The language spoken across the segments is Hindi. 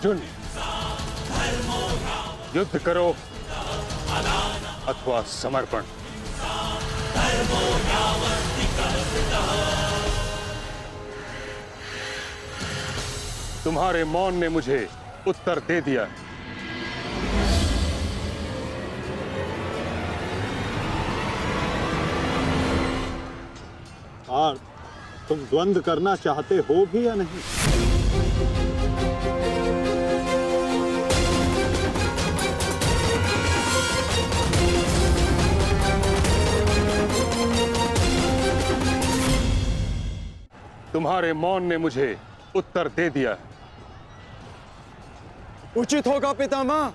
अर्जुन, युद्ध करो अथवा समर्पण। तुम्हारे मौन ने मुझे उत्तर दे दिया। और तुम द्वंद्व करना चाहते हो भी या नहीं? तुम्हारे मौन ने मुझे उत्तर दे दिया। उचित होगा पितामह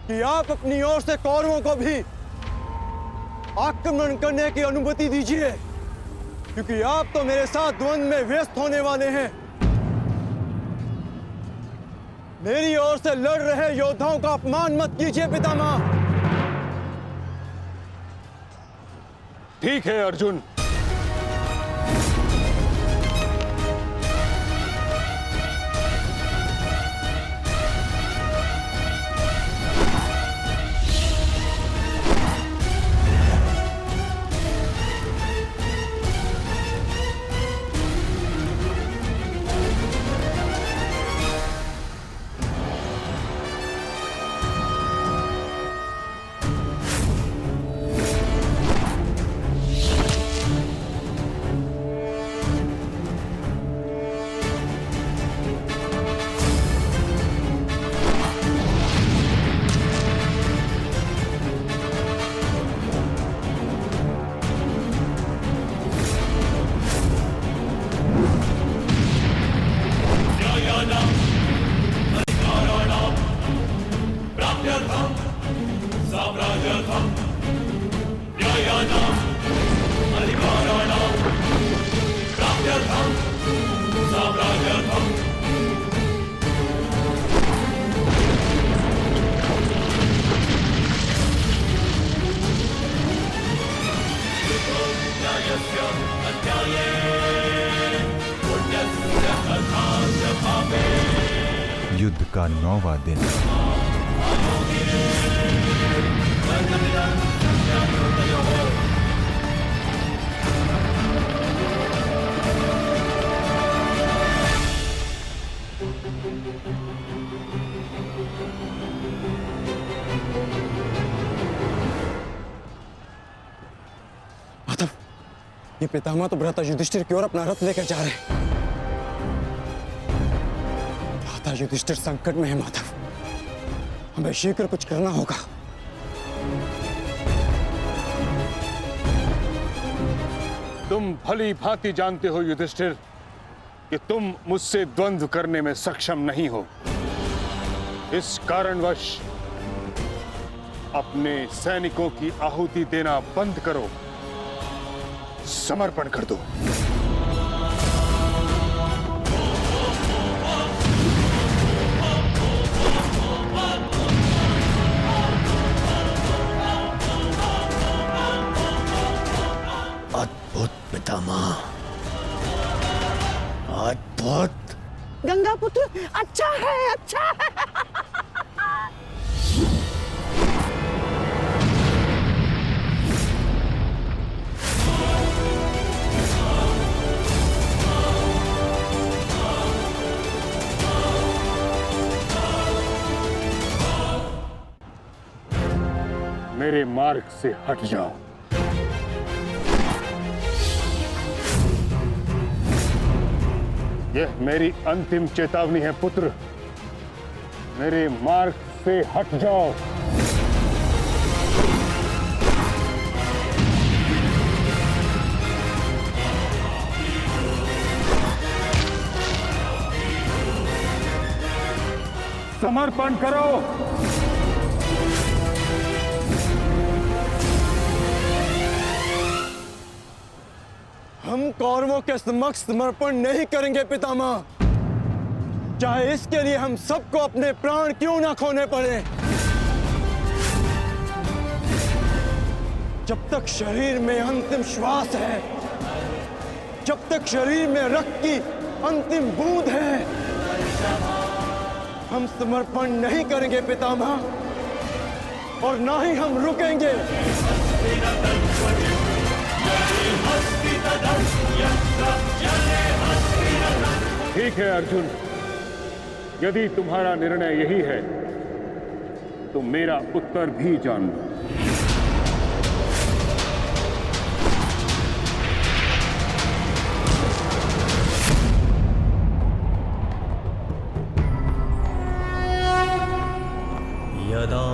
कि आप अपनी ओर से कौरवों को भी आक्रमण करने की अनुमति दीजिए, क्योंकि आप तो मेरे साथ द्वंद्व में व्यस्त होने वाले हैं। मेरी ओर से लड़ रहे योद्धाओं का अपमान मत कीजिए पितामह। ठीक है अर्जुन, युद्ध का 9वां दिन। माधव, ये पितामह तो भ्राता युधिष्ठिर की ओर अपना रथ लेकर जा रहे हैं। भ्राता युधिष्ठिर संकट में है माधव, हमें शीघ्र कुछ करना होगा। तुम भली भांति जानते हो युधिष्ठिर कि तुम मुझसे द्वंद्व करने में सक्षम नहीं हो। इस कारणवश अपने सैनिकों की आहुति देना बंद करो, समर्पण कर दो। अद्भुत पितामह, अद्भुत। गंगा पुत्र, अच्छा है, अच्छा है। मेरे मार्ग से हट जाओ। यह मेरी अंतिम चेतावनी है पुत्र, मेरे मार्ग से हट जाओ। समर्पण करो। हम कौरवों के समक्ष समर्पण नहीं करेंगे पितामह, चाहे इसके लिए हम सबको अपने प्राण क्यों ना खोने पड़े। जब तक शरीर में अंतिम श्वास है, जब तक शरीर में रक्त की अंतिम बूंद है, हम समर्पण नहीं करेंगे पितामह, और ना ही हम रुकेंगे। ठीक है अर्जुन, यदि तुम्हारा निर्णय यही है तो मेरा उत्तर भी जान लो। यदा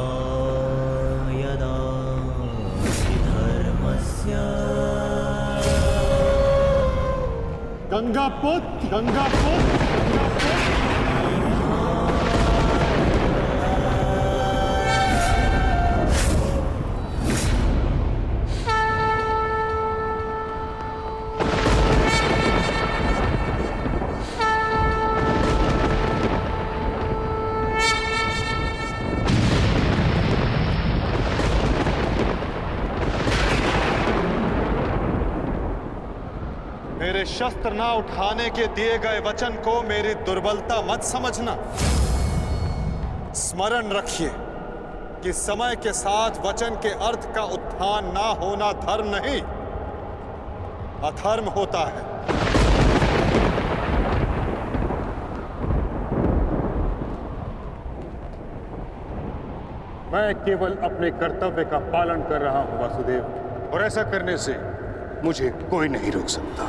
यदा हि धर्मस्य गंगापुत्र, गंगापुत्र, मेरे शस्त्र ना उठाने के दिए गए वचन को मेरी दुर्बलता मत समझना। स्मरण रखिए कि समय के साथ वचन के अर्थ का उत्थान ना होना धर्म नहीं, अधर्म होता है। मैं केवल अपने कर्तव्य का पालन कर रहा हूं वासुदेव, और ऐसा करने से मुझे कोई नहीं रोक सकता।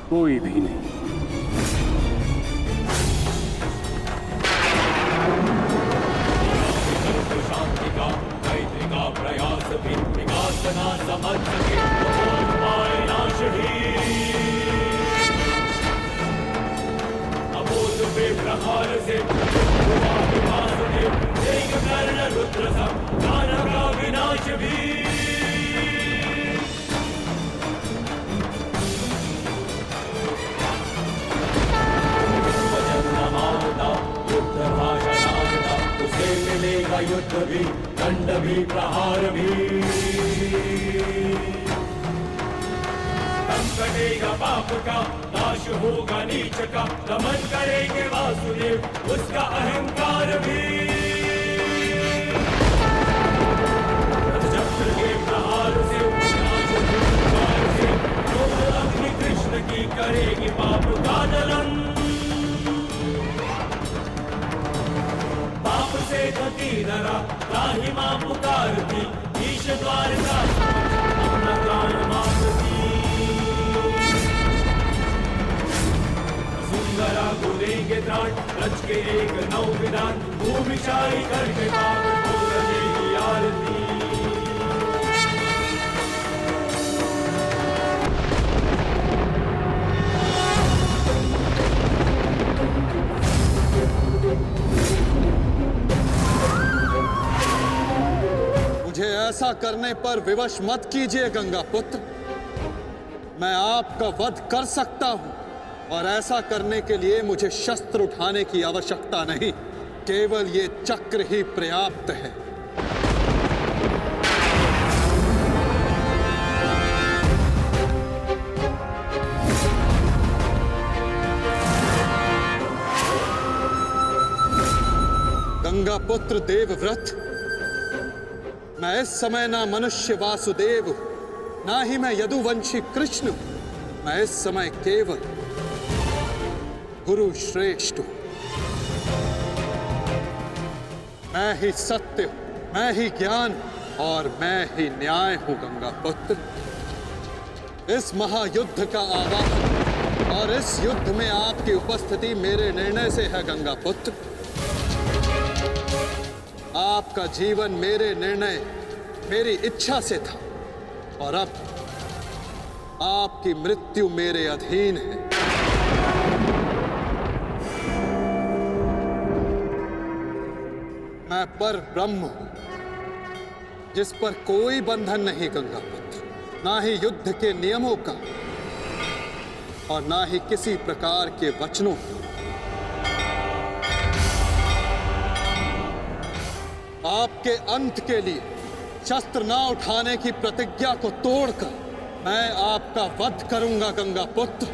कोई भी नहीं। शांति का मैत्री का प्रयास भी विकास ना समझ सके नाश ही अबोध पे प्रहार से कर्ण रुद्र सब दानव का विनाश भी। युद्ध भाषणाता उसे मिलेगा युद्ध भी, दंड भी, प्रहार भी। दम कटेगा पाप का, नाश होगा नीच का, दमन करेंगे वासुदेव उसका अहंकार भी। चक्र के प्रहार से नाश से अग्नि कृष्ण की करेगी पाप का दलन। पाप से गति धरा राही मां पुकारती, ईश द्वार का अपना प्राण मांगती। सुंदरा गुलेंगे त्राण रच के एक नौ विधान, भूमिशाई करके पावन को रचेगी आरती। मुझे ऐसा करने पर विवश मत कीजिए गंगा पुत्र। मैं आपका वध कर सकता हूं, और ऐसा करने के लिए मुझे शस्त्र उठाने की आवश्यकता नहीं, केवल ये चक्र ही पर्याप्त है। गंगा पुत्र देवव्रत, मैं इस समय ना मनुष्य वासुदेव, ना ही मैं यदुवंशी कृष्ण, मैं इस समय केवल गुरु श्रेष्ठ हूं। मैं ही सत्य हूं, मैं ही ज्ञान और मैं ही न्याय हूं गंगा पुत्र। इस महायुद्ध का आवाहन और इस युद्ध में आपकी उपस्थिति मेरे निर्णय से है गंगा पुत्र। आपका जीवन मेरे निर्णय, मेरी इच्छा से था, और अब आपकी मृत्यु मेरे अधीन है। मैं पर ब्रह्म हूं, जिस पर कोई बंधन नहीं गंगा पुत्र, ना ही युद्ध के नियमों का और ना ही किसी प्रकार के वचनों का। आपके अंत के लिए शस्त्र ना उठाने की प्रतिज्ञा को तोड़कर मैं आपका वध करूंगा गंगा पुत्र।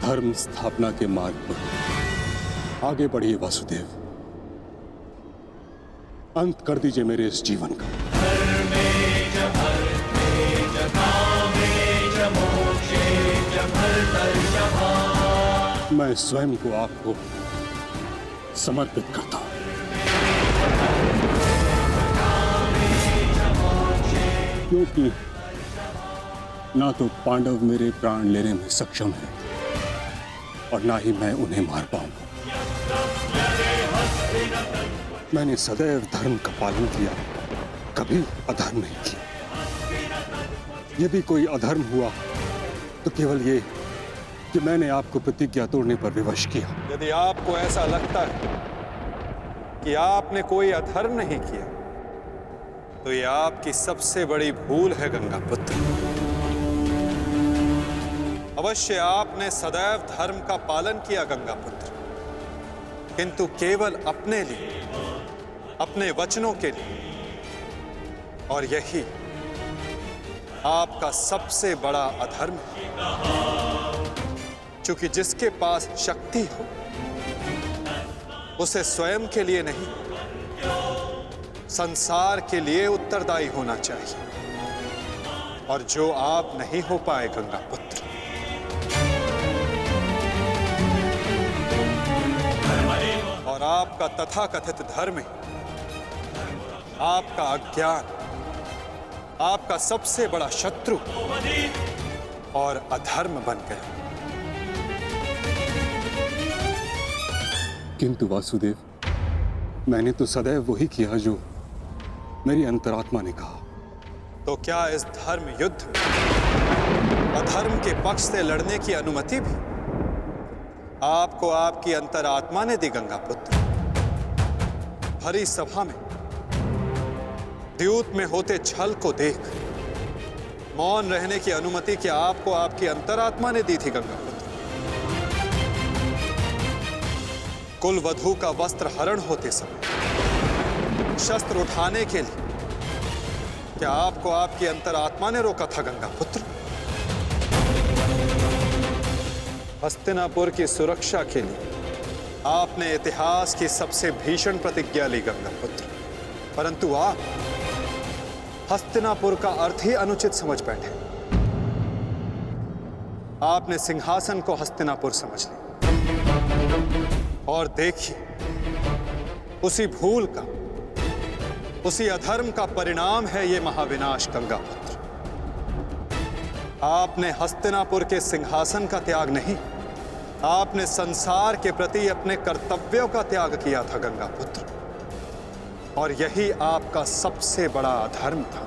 धर्म स्थापना के मार्ग पर आगे बढ़िए वासुदेव। अंत कर दीजिए मेरे इस जीवन का। मैं स्वयं को आपको समर्पित करता हूं। क्योंकि ना तो पांडव मेरे प्राण लेने में सक्षम है और ना ही मैं उन्हें मार पाऊंगा। मैंने सदैव धर्म का पालन किया, कभी अधर्म नहीं किया। यदि कोई अधर्म हुआ तो केवल ये कि मैंने आपको प्रतिज्ञा तोड़ने पर विवश किया। यदि आपको ऐसा लगता है कि आपने कोई अधर्म नहीं किया तो यह आपकी सबसे बड़ी भूल है गंगा पुत्र। अवश्य आपने सदैव धर्म का पालन किया गंगा पुत्र, किंतु केवल अपने लिए, अपने वचनों के लिए। और यही आपका सबसे बड़ा अधर्म है। क्योंकि जिसके पास शक्ति हो उसे स्वयं के लिए नहीं, संसार के लिए उत्तरदायी होना चाहिए। और जो आप नहीं हो पाए गंगा पुत्र। और आपका तथाकथित धर्म ही आपका अज्ञान, आपका सबसे बड़ा शत्रु और अधर्म बन गया। किंतु वासुदेव, मैंने तो सदैव वही किया जो मेरी अंतरात्मा ने कहा। तो क्या इस धर्म युद्ध में अधर्म के पक्ष से लड़ने की अनुमति भी आपको आपकी अंतरात्मा ने दी गंगा पुत्र? भरी सभा में द्यूत में होते छल को देख मौन रहने की अनुमति क्या आपको आपकी अंतरात्मा ने दी थी गंगा पुत्र? कुल वधू का वस्त्र हरण होते समय शस्त्र उठाने के लिए क्या आपको आपकी अंतरात्मा ने रोका था गंगा पुत्र? हस्तिनापुर की सुरक्षा के लिए आपने इतिहास की सबसे भीषण प्रतिज्ञा ली गंगा पुत्र, परंतु आप हस्तिनापुर का अर्थ ही अनुचित समझ बैठे। आपने सिंहासन को हस्तिनापुर समझ लिया। और देखिए, उसी भूल का, उसी अधर्म का परिणाम है ये महाविनाश गंगा पुत्र। आपने हस्तिनापुर के सिंहासन का त्याग नहीं, आपने संसार के प्रति अपने कर्तव्यों का त्याग किया था गंगा पुत्र। और यही आपका सबसे बड़ा अधर्म था।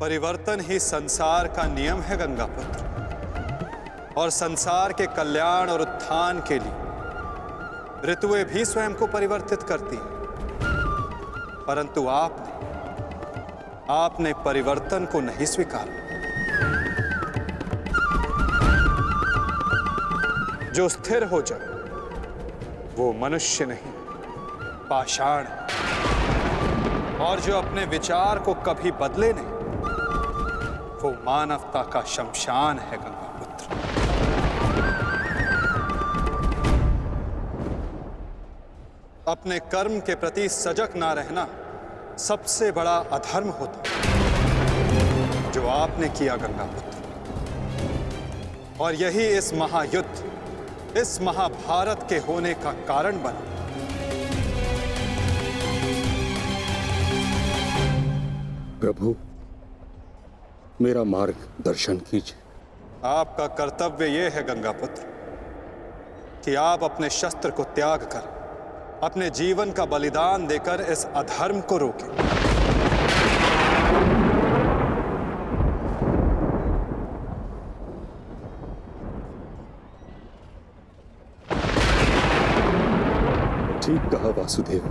परिवर्तन ही संसार का नियम है गंगा पुत्र। और संसार के कल्याण और उत्थान के लिए ऋतुएं भी स्वयं को परिवर्तित करती हैं। परंतु आपने परिवर्तन को नहीं स्वीकारा। जो स्थिर हो जाए वो मनुष्य नहीं, पाषाण है। और जो अपने विचार को कभी बदले नहीं, वो मानवता का शमशान है गंगा पुत्र। अपने कर्म के प्रति सजग ना रहना सबसे बड़ा अधर्म होता जो आपने किया गंगा पुत्र। और यही इस महायुद्ध, इस महाभारत के होने का कारण बना। प्रभु, मेरा मार्गदर्शन कीजिए। आपका कर्तव्य यह है गंगा पुत्र कि आप अपने शस्त्र को त्याग कर अपने जीवन का बलिदान देकर इस अधर्म को रोकें। ठीक कहा वासुदेव।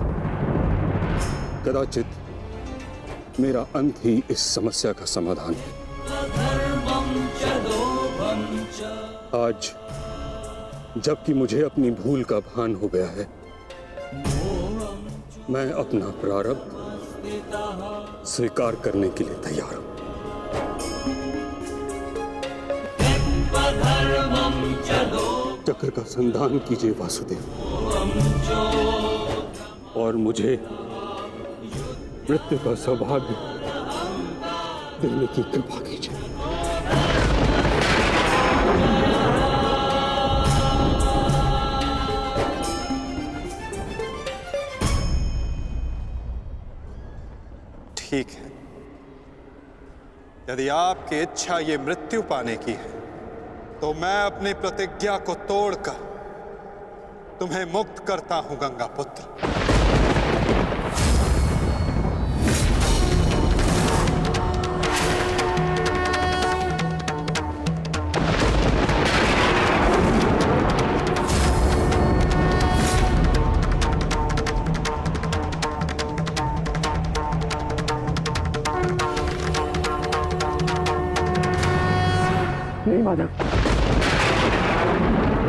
कदाचित मेरा अंत ही इस समस्या का समाधान है। आज जबकि मुझे अपनी भूल का भान हो गया है, मैं अपना प्रारब्ध स्वीकार करने के लिए तैयार हूं। चक्र का संधान कीजिए वासुदेव, और मुझे मृत्यु का सौभाग्य देने की कृपा कीजिए। ठीक है, यदि आपकी इच्छा ये मृत्यु पाने की है, तो मैं अपनी प्रतिज्ञा को तोड़कर तुम्हें मुक्त करता हूं गंगा पुत्र। नहीं माधव,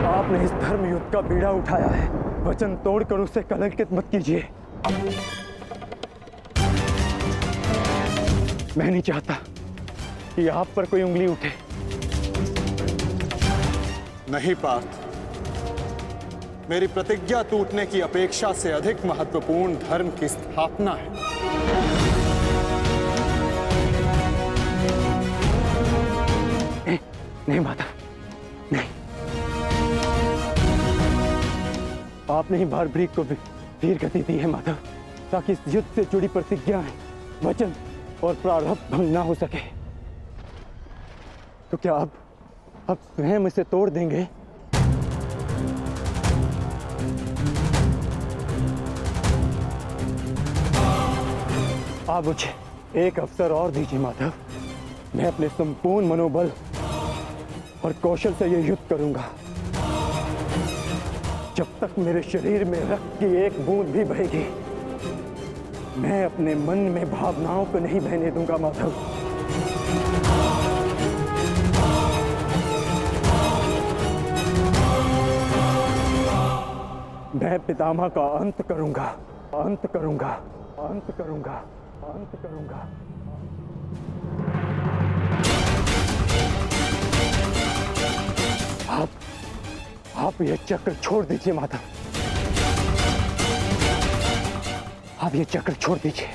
आपने इस धर्म युद्ध का बीड़ा उठाया है, वचन तोड़कर उसे कलंकित मत कीजिए। मैं नहीं चाहता कि आप पर कोई उंगली उठे। नहीं पार्थ, मेरी प्रतिज्ञा टूटने की अपेक्षा से अधिक महत्वपूर्ण धर्म की स्थापना है। नहीं माधव, नहीं। आपने ही भारभृग को वीर गति दी है माधव, ताकि इस युद्ध से जुड़ी प्रतिज्ञाएं, वचन और प्रारब्ध भंग ना हो सके। तो क्या आप स्वयं इसे तोड़ देंगे? आप मुझे एक अवसर और दीजिए माधव। मैं अपने संपूर्ण मनोबल और कौशल से यह युद्ध करूंगा। जब तक मेरे शरीर में रक्त की एक बूंद भी बहेगी, मैं अपने मन में भावनाओं को नहीं बहने दूंगा माधव। मैं पितामह का अंत करूंगा, अंत करूंगा, अंत करूंगा, अंत करूंगा। आप ये चक्र छोड़ दीजिए माधव, आप ये चक्र छोड़ दीजिए।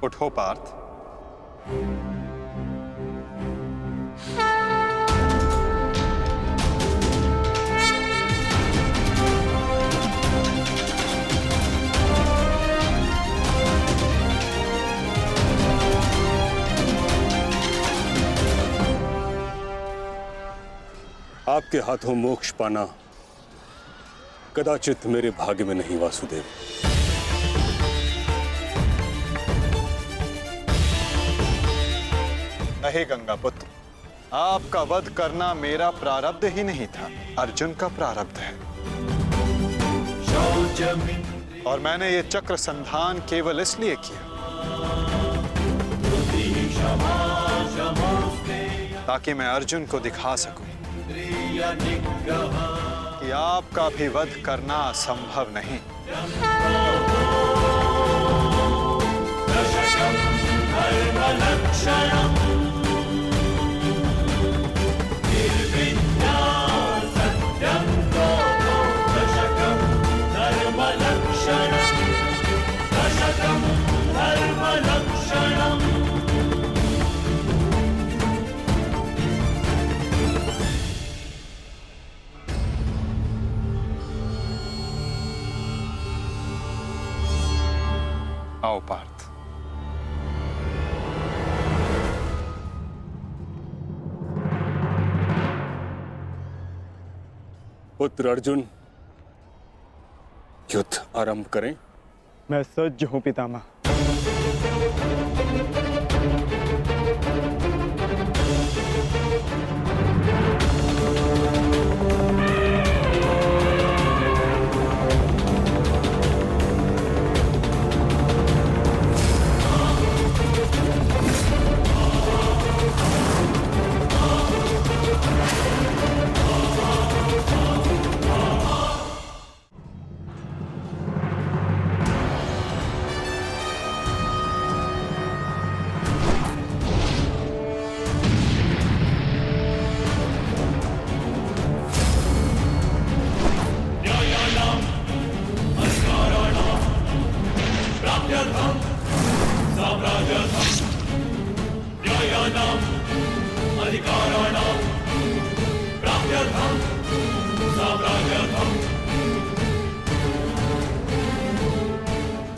उठो पार्थ। आपके हाथों मोक्ष पाना कदाचित मेरे भाग्य में नहीं वासुदेव। नहीं गंगा पुत्र, आपका वध करना मेरा प्रारब्ध ही नहीं था, अर्जुन का प्रारब्ध है। और मैंने ये चक्र संधान केवल इसलिए किया ताकि मैं अर्जुन को दिखा सकूं कि आपका भी वध करना असंभव नहीं। आओ पार्थ। पुत्र अर्जुन, युद्ध आरंभ करें। मैं सज्ज हूं पितामह।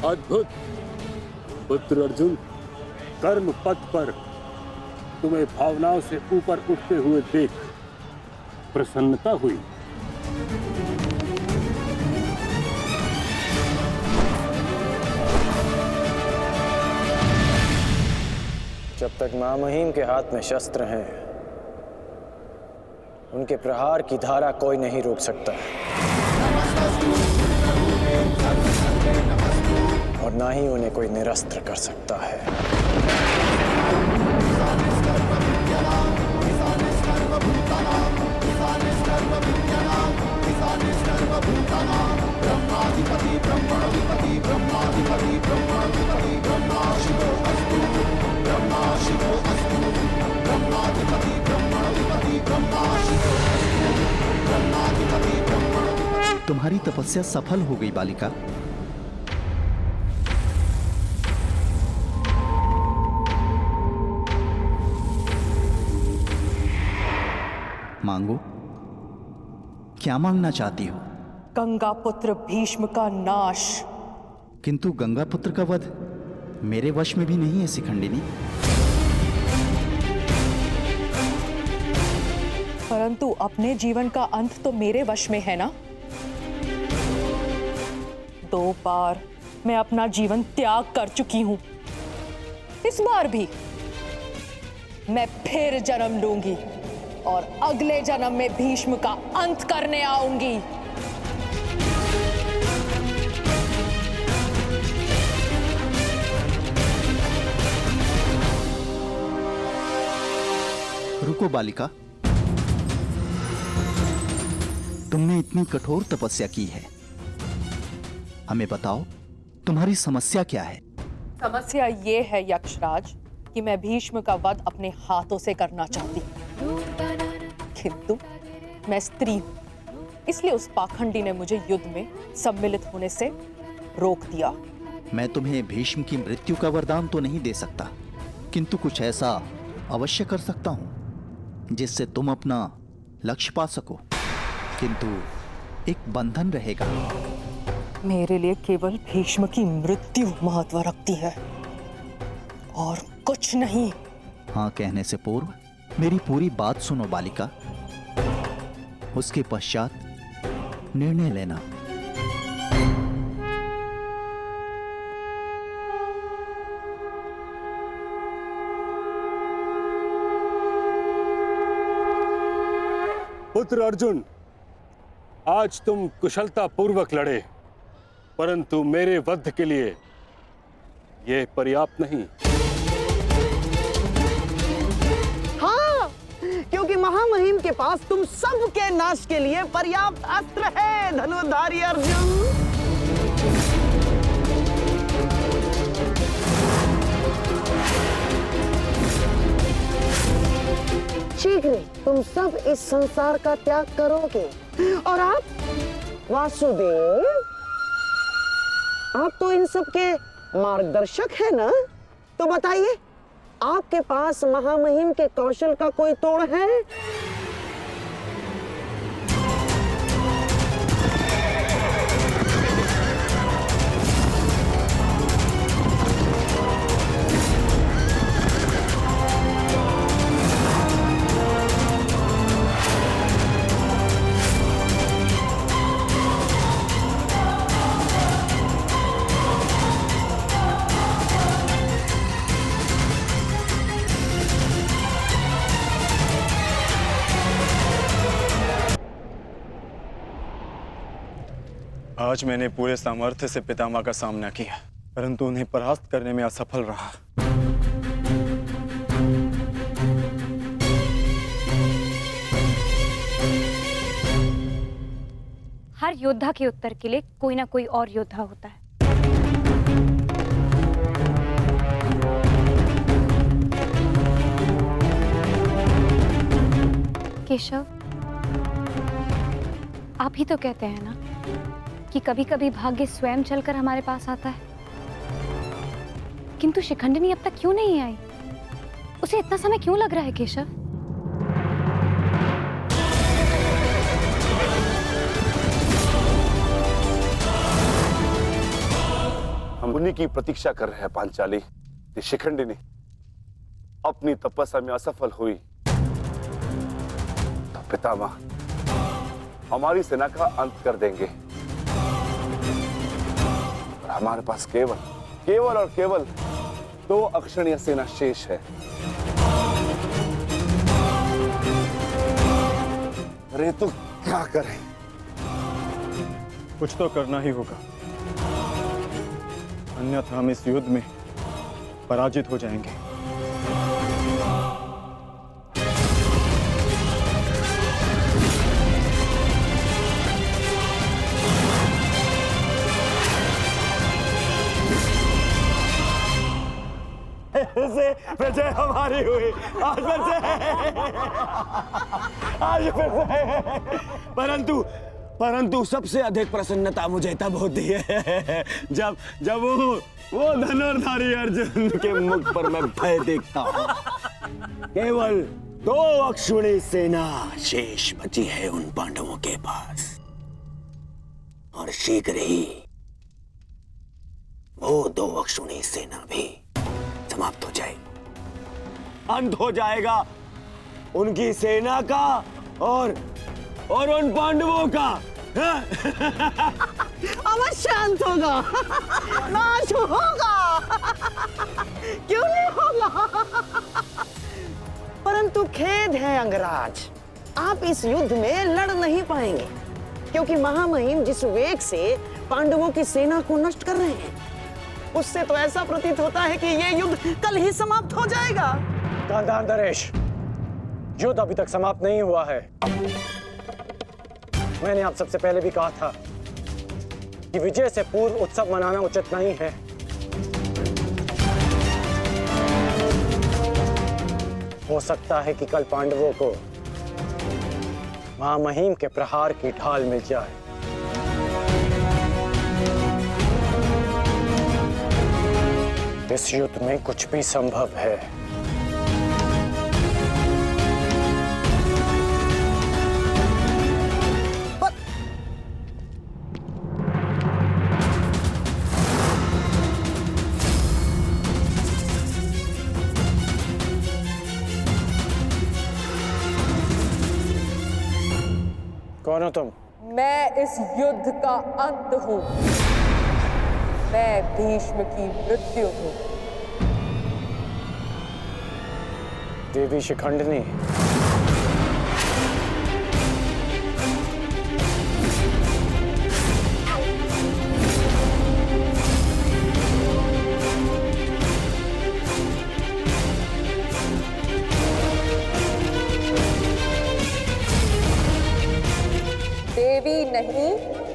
अद्भुत पुत्र अर्जुन, कर्म पथ पर तुम्हें भावनाओं से ऊपर उठते हुए देख प्रसन्नता हुई। जब तक महामहिम के हाथ में शस्त्र हैं, उनके प्रहार की धारा कोई नहीं रोक सकता और ना ही उन्हें कोई निरस्त्र कर सकता है। तुम्हारी तपस्या सफल हो गई बालिका। मांगो, क्या मांगना चाहती हो? गंगा पुत्र भीष्म का नाश। किंतु गंगा पुत्र का वध मेरे वश में भी नहीं है शिखंडिनी। परंतु अपने जीवन का अंत तो मेरे वश में है ना। 2 बार मैं अपना जीवन त्याग कर चुकी हूं। इस बार भी मैं फिर जन्म लूंगी और अगले जन्म में भीष्म का अंत करने आऊंगी। रुको बालिका, तुमने इतनी कठोर तपस्या की है, हमें बताओ तुम्हारी समस्या क्या है? समस्या ये है यक्षराज कि मैं भीष्म का वध अपने हाथों से करना चाहती हूँ, किंतु मैं स्त्री हूं, इसलिए उस पाखंडी ने मुझे युद्ध में सम्मिलित होने से रोक दिया। मैं तुम्हें भीष्म की मृत्यु का वरदान तो नहीं दे सकता, किंतु कुछ ऐसा अवश्य कर सकता हूं जिससे तुम अपना लक्ष्य पा सको, किंतु एक बंधन रहेगा। मेरे लिए केवल भीष्म की मृत्यु महत्व रखती है और कुछ नहीं। हाँ कहने से पूर्व मेरी पूरी बात सुनो बालिका, उसके पश्चात निर्णय लेना। पुत्र अर्जुन, आज तुम कुशलता पूर्वक लड़े, परंतु मेरे वध के लिए यह पर्याप्त नहीं। हाँ, क्योंकि महामहिम के पास तुम सबके नाश के लिए पर्याप्त अस्त्र है धनुर्धारी अर्जुन। शीघ्र तुम सब इस संसार का त्याग करोगे और आप वासुदेव, आप तो इन सब के मार्गदर्शक है ना, तो बताइए आपके पास महामहिम के कौशल का कोई तोड़ है? आज मैंने पूरे सामर्थ्य से पितामह का सामना किया, परंतु उन्हें परास्त करने में असफल रहा। हर योद्धा के उत्तर के लिए कोई ना कोई और योद्धा होता है। केशव, आप ही तो कहते हैं ना कि कभी कभी भाग्य स्वयं चलकर हमारे पास आता है, किंतु शिखंडिनी अब तक क्यों नहीं आई? उसे इतना समय क्यों लग रहा है केशव? हम उन्हीं की प्रतीक्षा कर रहे हैं पांचाली। कि शिखंडिनी अपनी तपस्या में असफल हुई तो पितामह हमारी सेना का अंत कर देंगे और हमारे पास केवल और केवल 2 अक्षणीय सेना शेष है। अरे तो क्या करें? कुछ तो करना ही होगा, अन्यथा हम इस युद्ध में पराजित हो जाएंगे। विजय हमारी हुई आज फिर से। परंतु सबसे अधिक प्रसन्नता मुझे तब होती है जब वो धनुर्धारी अर्जुन के मुख पर मैं भय देखता हूँ। केवल 2 अक्षुणी सेना शेष बची है उन पांडवों के पास, और शीघ्र ही वो 2 अक्षुणी सेना भी समाप्त हो जाएगी। अंत हो जाएगा उनकी सेना का और उन पांडवों का। अवश्य अंत होगा, नाश होगा, क्यों नहीं होगा? परंतु खेद है अंगराज, आप इस युद्ध में लड़ नहीं पाएंगे, क्योंकि महामहिम जिस वेग से पांडवों की सेना को नष्ट कर रहे हैं, उससे तो ऐसा प्रतीत होता है कि ये युद्ध कल ही समाप्त हो जाएगा। गांधार नरेश, युद्ध अभी तक समाप्त नहीं हुआ है। मैंने आप सबसे पहले भी कहा था कि विजय से पूर्व उत्सव मनाना उचित नहीं है। हो सकता है कि कल पांडवों को महामहिम के प्रहार की ढाल मिल जाए। इस युद्ध में कुछ भी संभव है। कौन हो तुम? मैं इस युद्ध का अंत हूं। मैं भीष्म की मृत्यु हूं। देवी शिखंडिनी, देवी नहीं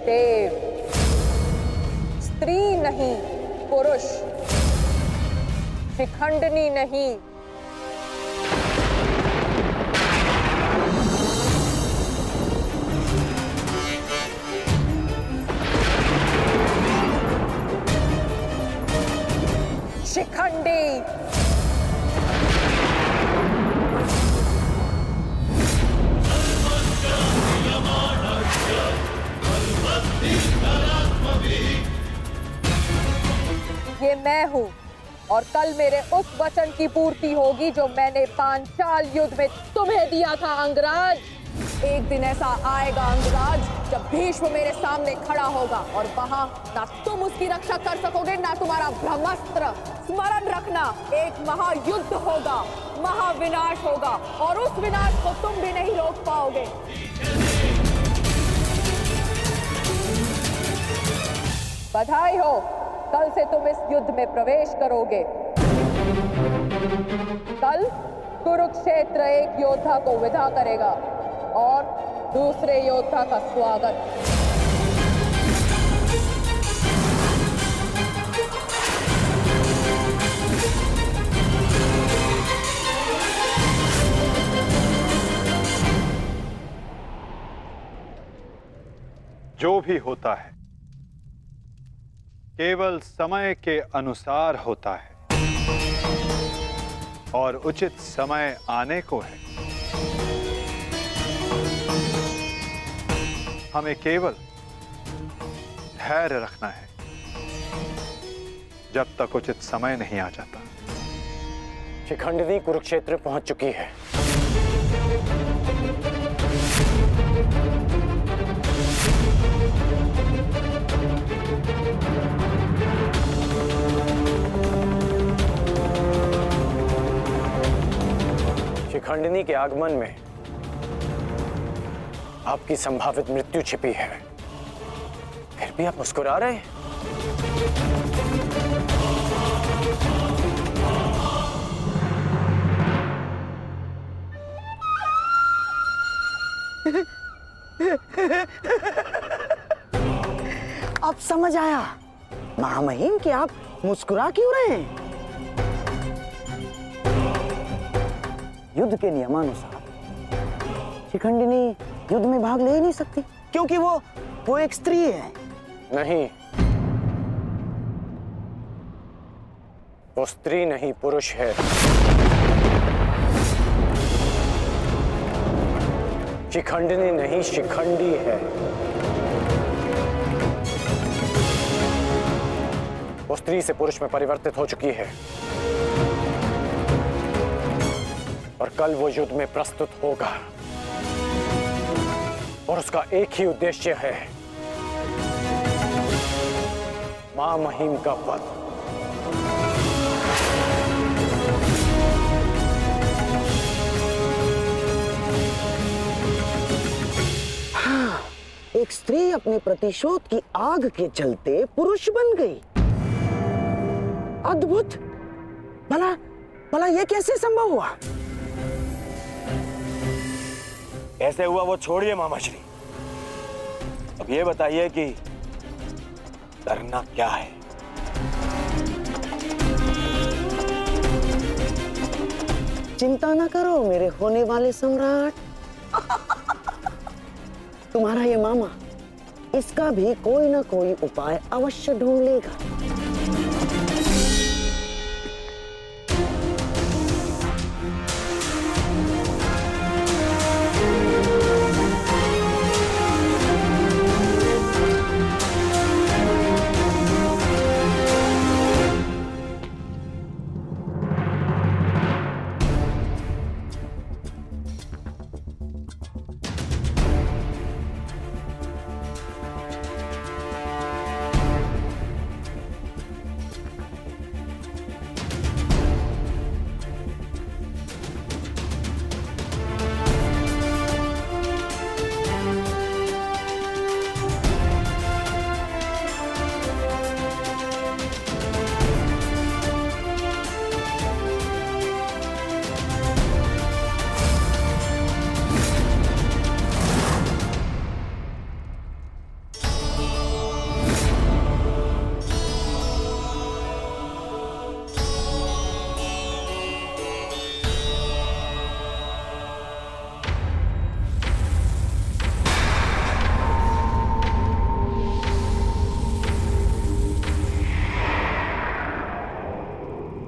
देव, स्त्री नहीं पुरुष, शिखंडिनी नहीं। शिखंडी। ये मैं हूँ, और कल मेरे उस वचन की पूर्ति होगी जो मैंने पांचाल युद्ध में तुम्हें दिया था अंगराज। एक दिन ऐसा आएगा अंगराज जब भीष्म मेरे सामने खड़ा होगा, और वहां ना तुम उसकी रक्षा कर सकोगे ना तुम्हारा ब्रह्मास्त्र। स्मरण रखना, एक महायुद्ध होगा, महाविनाश होगा, और उस विनाश को तुम भी नहीं रोक पाओगे। बधाई हो, कल से तुम इस युद्ध में प्रवेश करोगे। कल कुरुक्षेत्र एक योद्धा को विदा करेगा और दूसरे योद्धा का स्वागत। जो भी होता है केवल समय के अनुसार होता है और उचित समय आने को है। हमें केवल धैर्य रखना है जब तक उचित समय नहीं आ जाता। शिखंडिनी कुरुक्षेत्र पहुंच चुकी है। शिखंडिनी के आगमन में आपकी संभावित मृत्यु छिपी है, फिर भी आप मुस्कुरा रहे हैं। अब समझ आया महामहिम कि आप मुस्कुरा क्यों रहे हैं। युद्ध के नियमानुसार शिखंडिनी युद्ध में भाग ले ही नहीं सकती, क्योंकि वो एक स्त्री है। नहीं, वो स्त्री नहीं पुरुष है। शिखंडिनी नहीं शिखंडी है। वो स्त्री से पुरुष में परिवर्तित हो चुकी है और कल वो युद्ध में प्रस्तुत होगा और उसका एक ही उद्देश्य है, मां महिम का वध। हाँ, एक स्त्री अपने प्रतिशोध की आग के चलते पुरुष बन गई। अद्भुत। भला ये कैसे संभव हुआ? ऐसे हुआ वो छोड़िए मामा श्री, अब ये बताइए कि करना क्या है। चिंता ना करो मेरे होने वाले सम्राट। तुम्हारा ये मामा इसका भी कोई ना कोई उपाय अवश्य ढूंढ लेगा।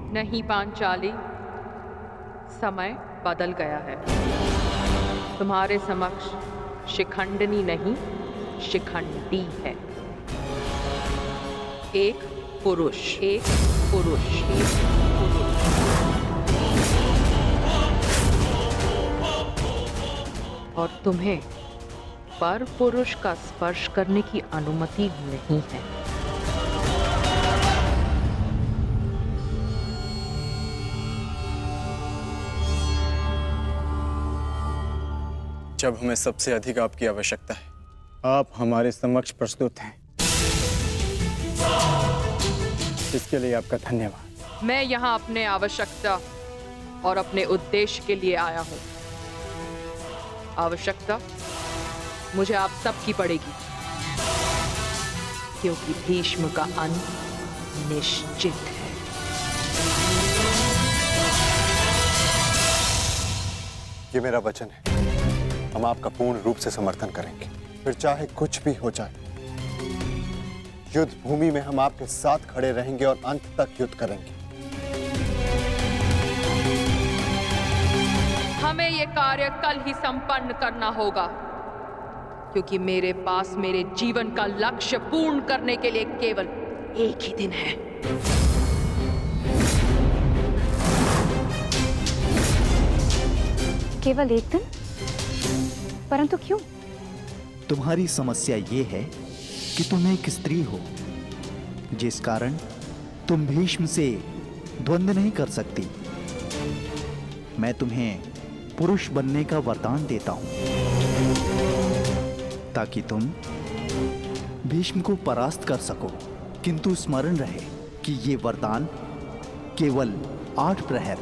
नहीं पांचाली, समय बदल गया है। तुम्हारे समक्ष शिखंडिनी नहीं शिखंडी है। एक पुरुष, एक पुरुष, एक पुरुष। और तुम्हें पर पुरुष का स्पर्श करने की अनुमति नहीं है। जब हमें सबसे अधिक आपकी आवश्यकता है, आप हमारे समक्ष प्रस्तुत हैं। इसके लिए आपका धन्यवाद। मैं यहाँ अपने आवश्यकता और अपने उद्देश्य के लिए आया हूँ। आवश्यकता मुझे आप सबकी पड़ेगी, क्योंकि भीष्म का अंत निश्चित है। ये मेरा वचन है, हम आपका पूर्ण रूप से समर्थन करेंगे, फिर चाहे कुछ भी हो जाए। युद्ध भूमि में हम आपके साथ खड़े रहेंगे और अंत तक युद्ध करेंगे। हमें ये कार्य कल ही संपन्न करना होगा, क्योंकि मेरे पास मेरे जीवन का लक्ष्य पूर्ण करने के लिए केवल एक ही दिन है। केवल एक दिन? परंतु क्यों? तुम्हारी समस्या ये है कि तुम एक स्त्री हो, जिस कारण तुम भीष्म से द्वंद्व नहीं कर सकती। मैं तुम्हें पुरुष बनने का वरदान देता हूं, ताकि तुम भीष्म को परास्त कर सको। किंतु स्मरण रहे कि ये वरदान केवल 8 प्रहर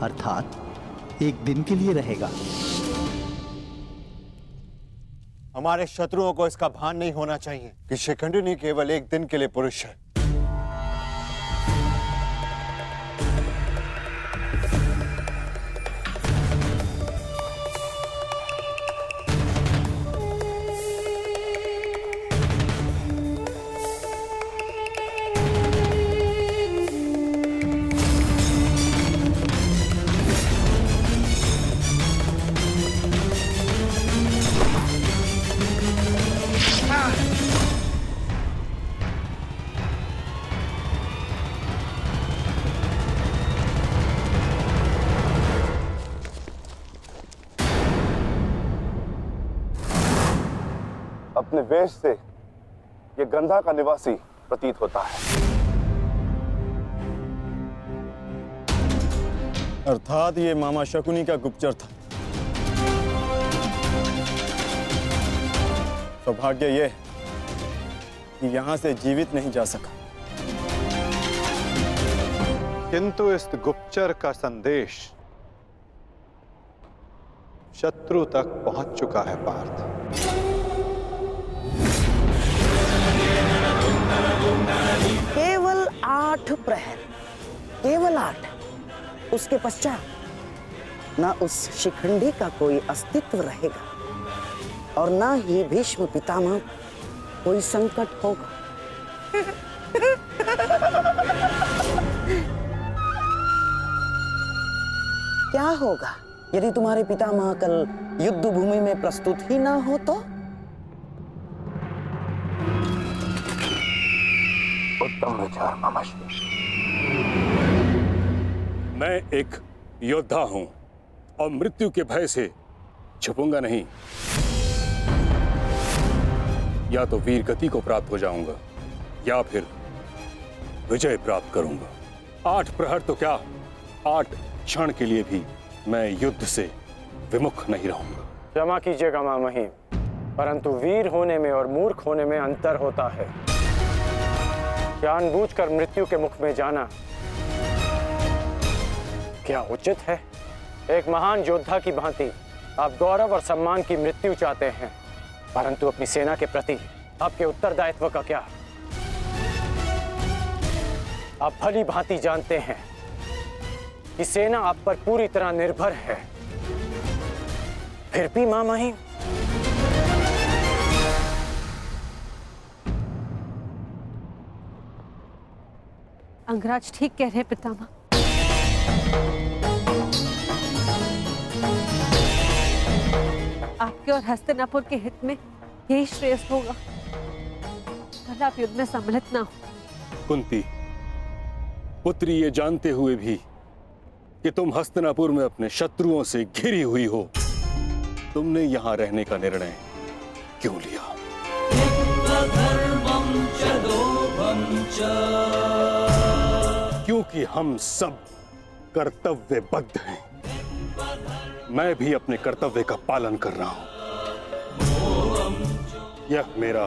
अर्थात एक दिन के लिए रहेगा। हमारे शत्रुओं को इसका भान नहीं होना चाहिए कि शिखंडिनी केवल एक दिन के लिए पुरुष है। अपने वेश से ये गंधा का निवासी प्रतीत होता है। अर्थात ये मामा शकुनी का गुप्तचर था। सौभाग्य ये कि यहां से जीवित नहीं जा सका। किंतु इस गुप्तचर का संदेश शत्रु तक पहुंच चुका है पार्थ। केवल 8 प्रहर, केवल 8। उसके पश्चात ना उस शिखंडी का कोई अस्तित्व रहेगा और ना ही भीष्म पितामह कोई संकट होगा। क्या होगा यदि तुम्हारे पितामह कल युद्ध भूमि में प्रस्तुत ही ना हो तो? उत्तम विचार मामाश्री। मैं एक योद्धा हूं और मृत्यु के भय से छुपूंगा नहीं। या तो वीर गति को प्राप्त हो जाऊंगा या फिर विजय प्राप्त करूंगा। 8 प्रहर तो क्या, 8 क्षण के लिए भी मैं युद्ध से विमुख नहीं रहूंगा। क्षमा कीजिएगा मामहिम, परंतु वीर होने में और मूर्ख होने में अंतर होता है। जानबूझकर मृत्यु के मुख में जाना क्या उचित है? एक महान योद्धा की भांति आप गौरव और सम्मान की मृत्यु चाहते हैं, परंतु अपनी सेना के प्रति आपके उत्तरदायित्व का क्या? आप भली भांति जानते हैं कि सेना आप पर पूरी तरह निर्भर है। फिर भी मामहिम, अंगराज ठीक कह रहे हैं पितामह। आपके और हस्तिनापुर के हित में यही श्रेष्ठ होगा। कल आप युद्ध में सम्मिलित ना हो। कुंती पुत्री, ये जानते हुए भी कि तुम हस्तिनापुर में अपने शत्रुओं से घिरी हुई हो, तुमने यहां रहने का निर्णय क्यों लिया? क्योंकि हम सब कर्तव्यबद्ध हैं। मैं भी अपने कर्तव्य का पालन कर रहा हूं। यह मेरा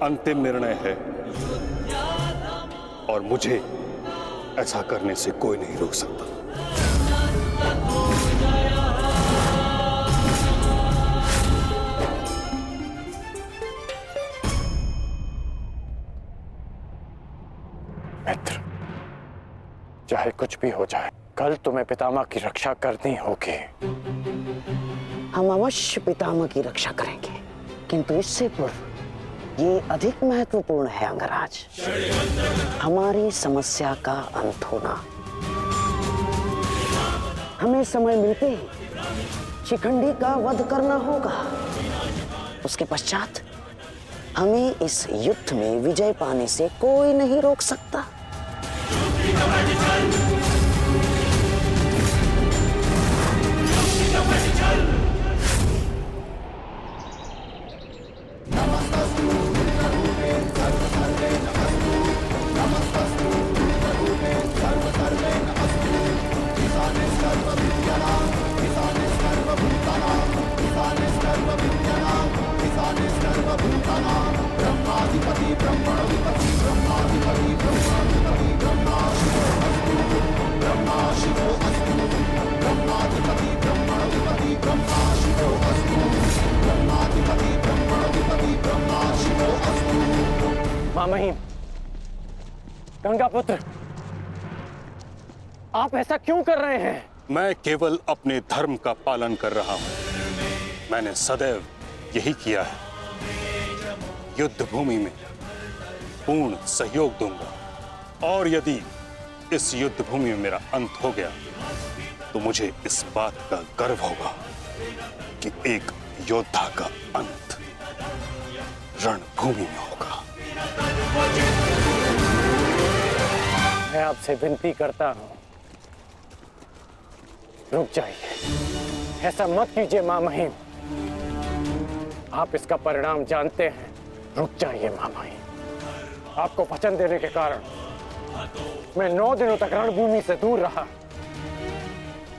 अंतिम निर्णय है और मुझे ऐसा करने से कोई नहीं रोक सकता। मित्र, चाहे कुछ भी हो जाए, कल तुम्हें पितामह की रक्षा करनी होगी। हम अवश्य पितामह की रक्षा करेंगे, किंतु इससे पूर्व ये अधिक महत्वपूर्ण है अंगराज, हमारी समस्या का अंत होना। हमें समय मिलते ही शिखंडी का वध करना होगा। उसके पश्चात हमें इस युद्ध में विजय पाने से कोई नहीं रोक सकता। मामहिम, गंगा पुत्र, आप ऐसा क्यों कर रहे हैं? मैं केवल अपने धर्म का पालन कर रहा हूं। मैंने सदैव यही किया है। युद्ध भूमि में पूर्ण सहयोग दूंगा, और यदि इस युद्ध भूमि में मेरा अंत हो गया तो मुझे इस बात का गर्व होगा कि एक योद्धा का अंत रणभूमि में होगा। मैं आपसे विनती करता हूं, रुक जाइए। ऐसा मत कीजिए मामहिम, आप इसका परिणाम जानते हैं। रुक जाइए मामहिम। आपको वचन देने के कारण मैं 9 दिनों तक रणभूमि से दूर रहा,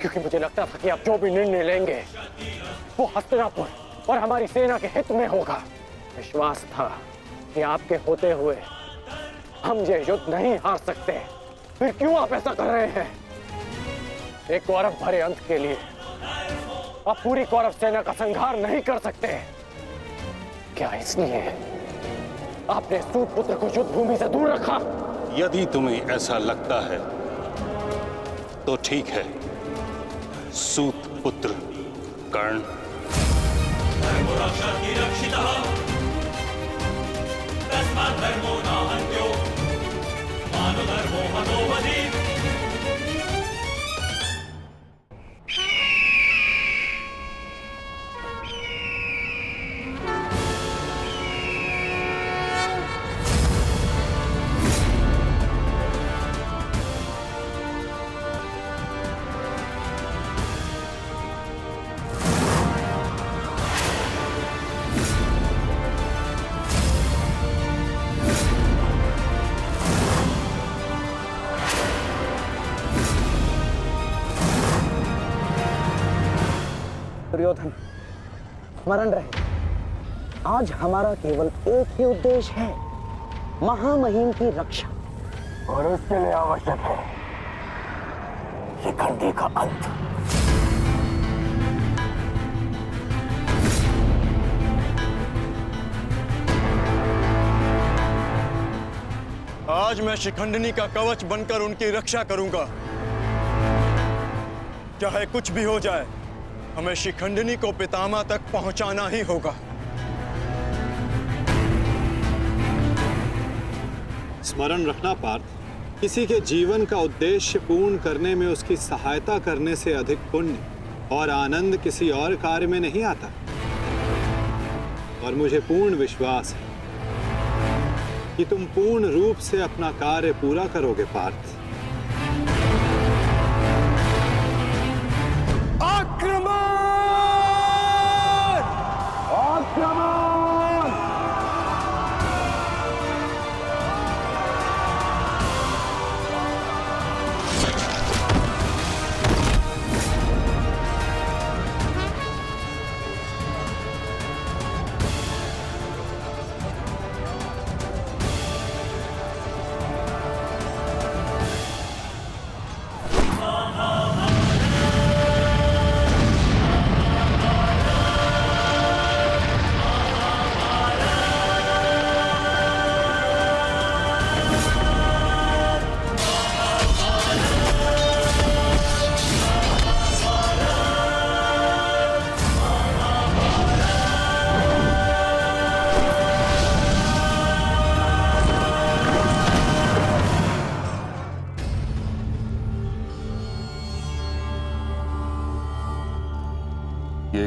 क्योंकि मुझे लगता था कि आप जो भी निर्णय लेंगे वो हस्तिनापुर और हमारी सेना के हित में होगा। विश्वास था कि आपके होते हुए हम ये युद्ध नहीं हार सकते। फिर क्यों आप ऐसा कर रहे हैं? एक कौरव भरे अंत के लिए आप पूरी कौरव सेना का संहार नहीं कर सकते। क्या इसलिए आपने सूत पुत्र को युद्ध भूमि से दूर रखा? यदि तुम्हें ऐसा लगता है तो ठीक है। सूत पुत्र कर्ण दुर्योधन, स्मरण रहे, आज हमारा केवल एक ही उद्देश्य है, महामहिम की रक्षा, और उसके लिए आवश्यक है शिखंडी का अंत। आज मैं शिखंडिनी का कवच बनकर उनकी रक्षा करूंगा। चाहे कुछ भी हो जाए, हमें शिखंडिनी को पितामह तक पहुंचाना ही होगा। स्मरण रखना पार्थ, किसी के जीवन का उद्देश्य पूर्ण करने में उसकी सहायता करने से अधिक पुण्य और आनंद किसी और कार्य में नहीं आता। और मुझे पूर्ण विश्वास है कि तुम पूर्ण रूप से अपना कार्य पूरा करोगे पार्थ। आक्रमण! आक्रमण!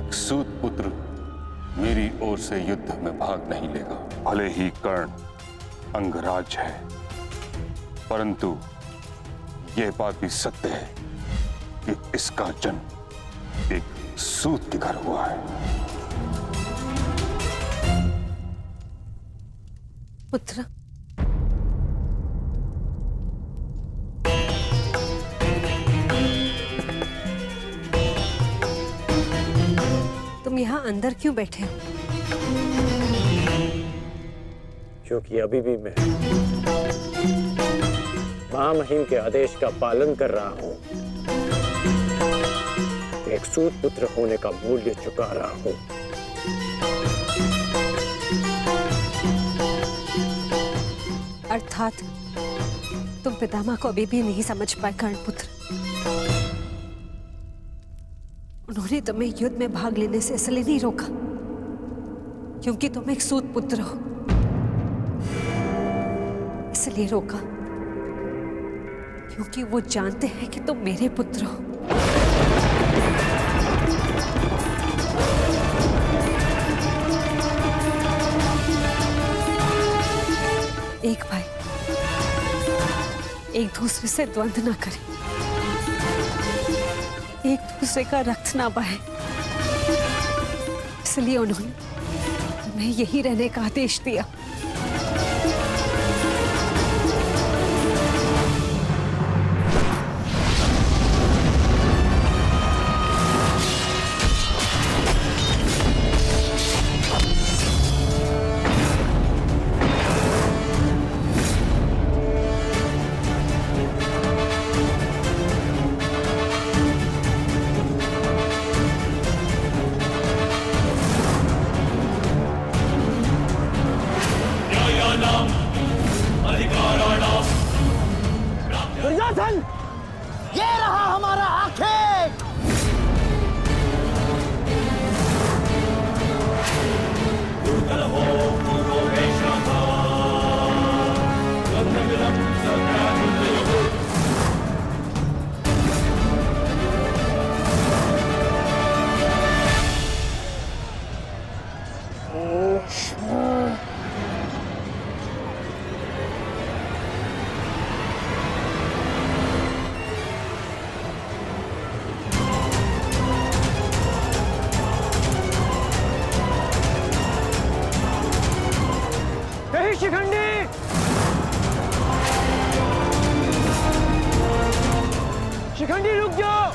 एक सूत पुत्र मेरी ओर से युद्ध में भाग नहीं लेगा। भले ही कर्ण अंगराज है, परंतु यह बात भी सत्य है कि इसका जन्म एक सूत के घर हुआ है। पुत्र, तुम यहाँ अंदर क्यों बैठे हो? क्योंकि अभी भी मैं महामहिम के आदेश का पालन कर रहा हूं। एक सूत पुत्र होने का मूल्य चुका रहा हूं। अर्थात तुम पितामह को अभी भी नहीं समझ पाए कर्ण पुत्र। उन्होंने तुम्हें युद्ध में भाग लेने से इसलिए नहीं रोका क्योंकि तुम एक सूत पुत्र हो, इसलिए रोका क्योंकि वो जानते हैं कि तुम मेरे पुत्र हो। एक भाई एक दूसरे से द्वंद्व ना करें, एक दूसरे का रक्त ना बहे, इसलिए उन्होंने तुम्हें यही रहने का आदेश दिया। दुर्योधन, ये रहा हमारा आखेट। शिखंडी, शिखंडी रुक जाओ।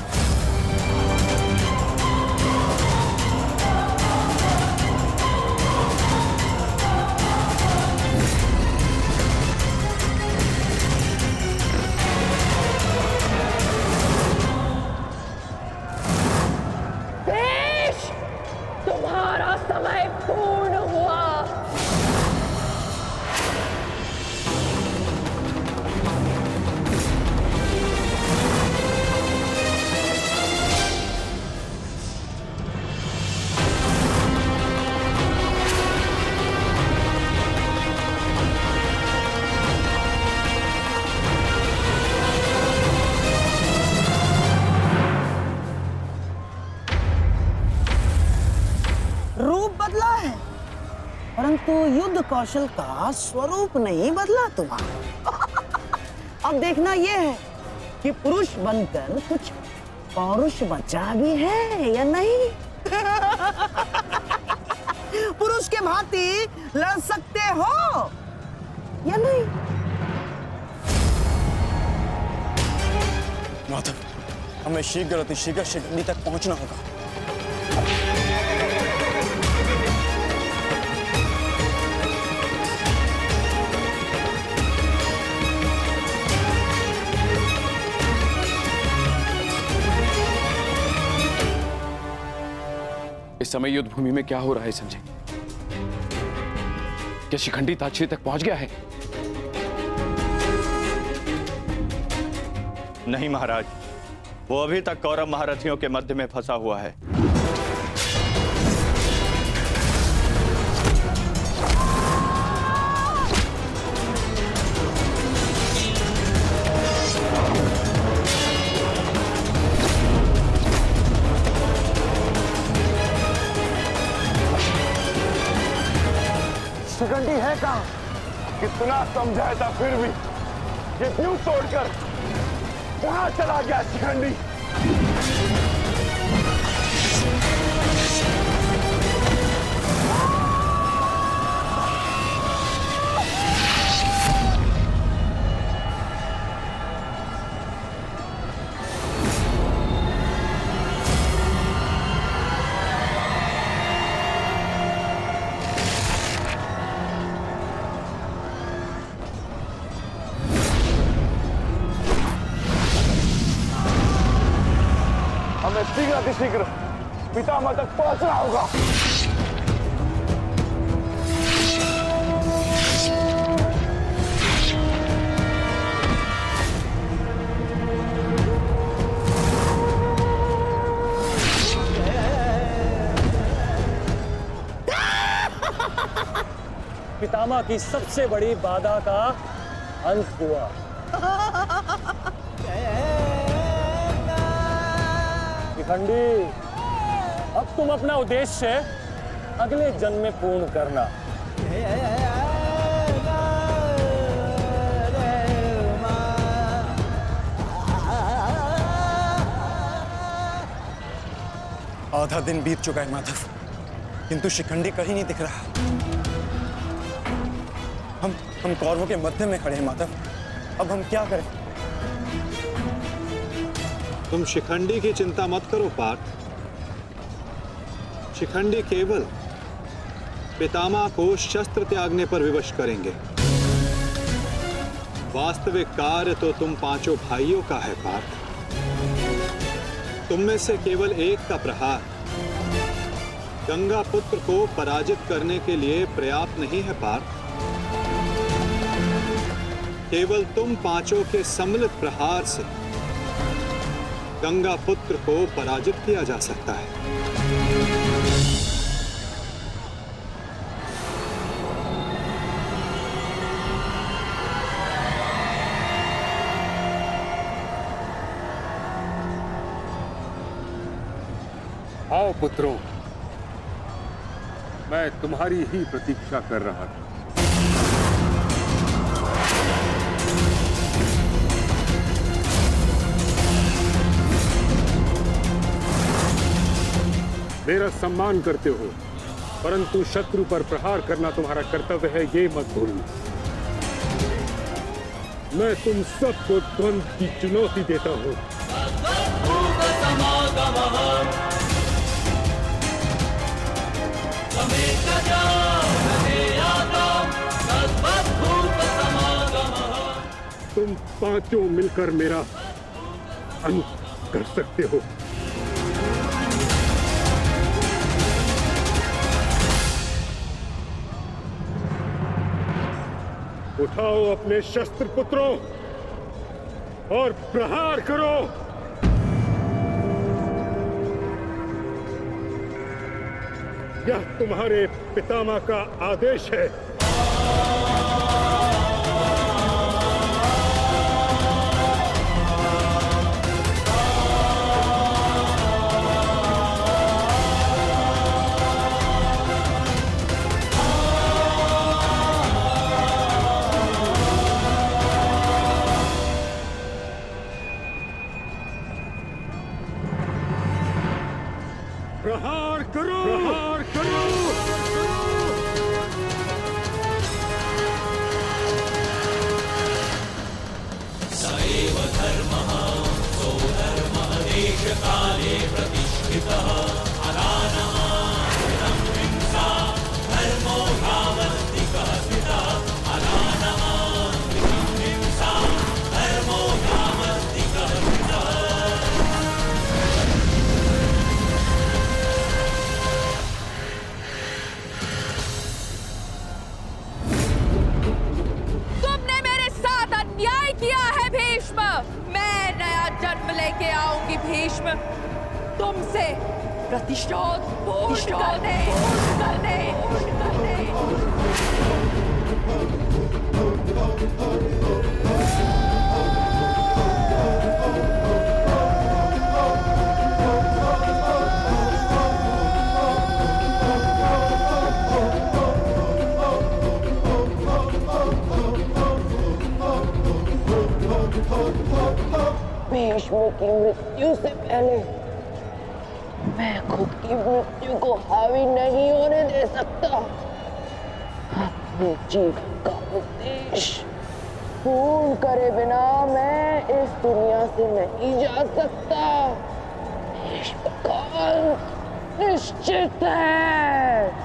देश, तुम्हारा समय पूर्ण हुआ। रूप बदला है, परंतु युद्ध कौशल का स्वरूप नहीं बदला तुम्हारा। अब देखना यह है कि पुरुष बनकर कुछ पौरुष बचा भी है या नहीं। पुरुष के भांति लड़ सकते हो या नहीं। माधव, हमें शीघ्र अतिशीघ्र शिखंडी तक पहुंचना होगा। इस समय युद्ध भूमि में क्या हो रहा है संजय? क्या शिखंडी ताक्षी तक पहुंच गया है? नहीं महाराज, वो अभी तक कौरव महारथियों के मध्य में फंसा हुआ है। शिखंडी है कहाँ? कितना समझाया था फिर भी ये क्यों तोड़कर कहाँ चला गया शिखंडी? हमें शीघ्र पितामह तक पहुंचना होगा। पितामह की सबसे बड़ी बाधा का अंत हुआ। शिखंडी, अब तुम अपना उद्देश्य अगले जन्म में पूर्ण करना। आधा दिन बीत चुका है माधव, किंतु शिखंडी कहीं नहीं दिख रहा। हम कौरवों के मध्य में खड़े हैं माधव, अब हम क्या करें? तुम शिखंडी की चिंता मत करो पार्थ। शिखंडी केवल पितामह को शस्त्र त्यागने पर विवश करेंगे। वास्तविक कार्य तो तुम पांचों भाइयों का है पार्थ। तुम में से केवल एक का प्रहार गंगा पुत्र को पराजित करने के लिए पर्याप्त नहीं है पार्थ। केवल तुम पांचों के सम्मिलित प्रहार से गंगा पुत्र को पराजित किया जा सकता है। आओ पुत्रों, मैं तुम्हारी ही प्रतीक्षा कर रहा था। मेरा सम्मान करते हो, परंतु शत्रु पर प्रहार करना तुम्हारा कर्तव्य है, ये मत भूलना। मैं तुम सबको द्वंद्व की चुनौती देता हूं। तुम पांचों मिलकर मेरा अंत कर सकते हो। उठाओ अपने शस्त्र पुत्रों और प्रहार करो। यह तुम्हारे पितामह का आदेश है। प्रहार करो, प्रहार करो। सैव धर्मः सोधर्मः देशकाले प्रतिष्ठितः अदानः हिंसा धर्मो यावत्तिकः स्थितः अदानः हिंसा धर्मो यावत्तिकः स्थितः। मैं नया जन्म लेके आऊंगी भीष्म, तुमसे प्रतिशोध पूर्ण करने। भीष्म की मृत्यु से पहले मैं खुद की मृत्यु को हावी नहीं होने दे सकता। अपने जीवन का उद्देश्य पूर्ण करे बिना मैं इस दुनिया से नहीं जा सकता। भीष्म का अंत निश्चित है।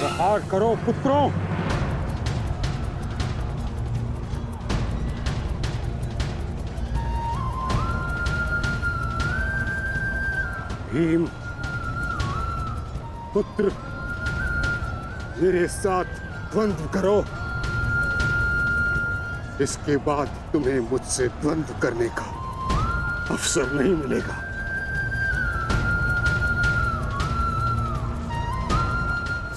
प्रहार करो पुत्रों। भीम पुत्र, मेरे साथ द्वंद्व करो। इसके बाद तुम्हें मुझसे द्वंद्व करने का अवसर नहीं मिलेगा।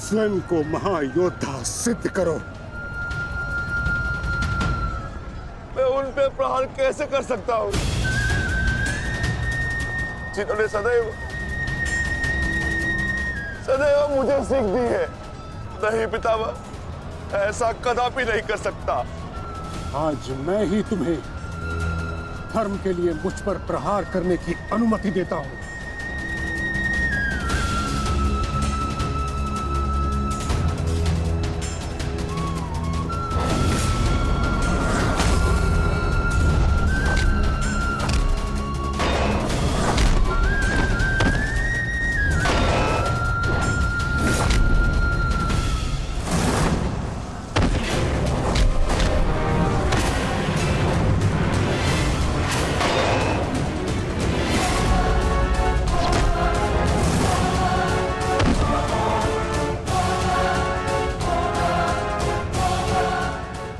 स्वयं को महायोद्धा सिद्ध करो। मैं उन पे प्रहार कैसे कर सकता हूं जिन्होंने सदैव मुझे सीख दी है? नहीं पितामह, ऐसा कदापि नहीं कर सकता। आज मैं ही तुम्हें धर्म के लिए मुझ पर प्रहार करने की अनुमति देता हूं।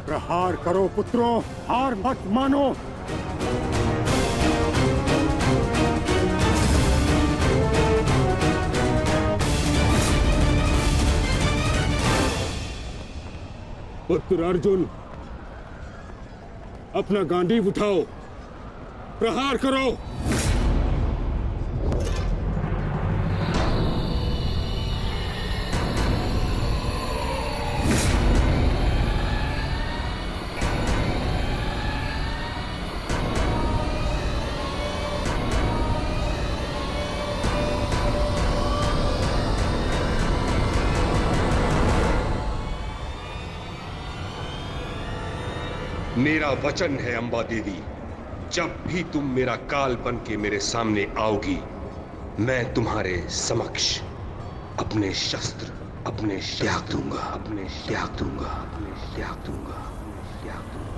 प्रहार करो पुत्रों, हार मत मानो। पुत्र अर्जुन, अपना गांडीव उठाओ, प्रहार करो। मेरा वचन है अंबा देवी, जब भी तुम मेरा काल बन के मेरे सामने आओगी, मैं तुम्हारे समक्ष अपने शस्त्र त्याग दूंगा, अपने त्याग दूंगा, अपने त्याग दूंगा, अपने त्याग दूंगा।